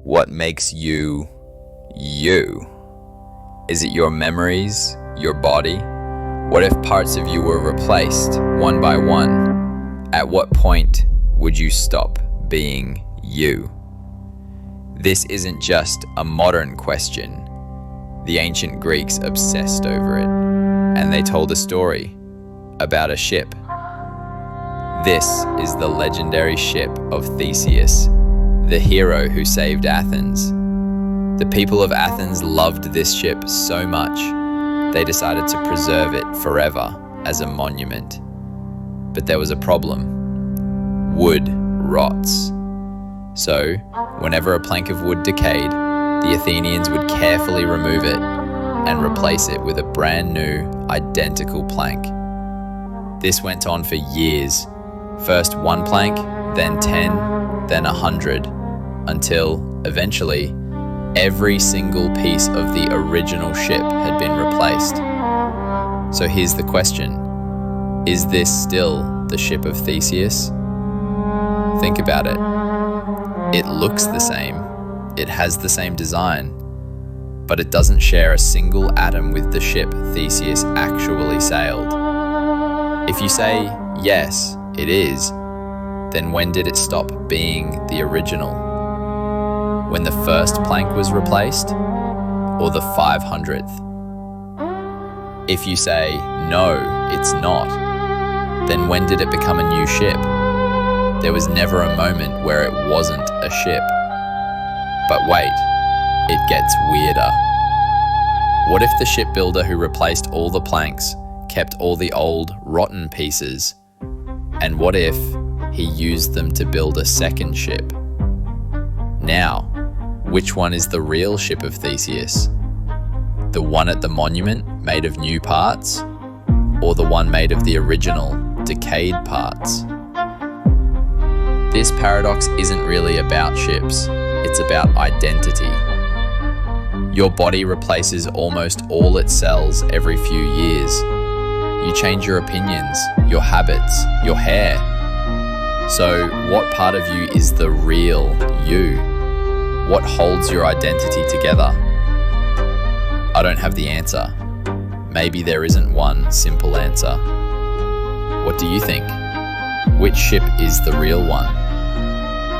What makes you, you? Is it your memories, your body? What if parts of you were replaced, one by one? At what point would you stop being you? This isn't just a modern question. The ancient Greeks obsessed over it, and they told a story about a ship. This is the legendary Ship of Theseus, the hero who saved Athens. The people of Athens loved this ship so much, they decided to preserve it forever as a monument. But there was a problem. Wood rots. So, whenever a plank of wood decayed, the Athenians would carefully remove it and replace it with a brand new, identical plank. This went on for years. First 1 plank, then 10, then 100, until, eventually, every single piece of the original ship had been replaced. So here's the question. Is this still the Ship of Theseus? Think about it. It looks the same, it has the same design, but it doesn't share a single atom with the ship Theseus actually sailed. If you say, yes, it is, then when did it stop being the original? When the first plank was replaced, or the 500th? If you say, no, it's not, then when did it become a new ship? There was never a moment where it wasn't a ship. But wait, it gets weirder. What if the shipbuilder who replaced all the planks kept all the old, rotten pieces? And what if he used them to build a second ship? Now, which one is the real Ship of Theseus? The one at the monument made of new parts? Or the one made of the original, decayed parts? This paradox isn't really about ships, it's about identity. Your body replaces almost all its cells every few years. You change your opinions, your habits, your hair. So, what part of you is the real you? What holds your identity together? I don't have the answer. Maybe there isn't one simple answer. What do you think? Which ship is the real one?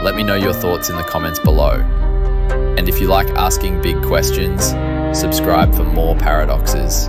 Let me know your thoughts in the comments below. And if you like asking big questions, subscribe for more paradoxes.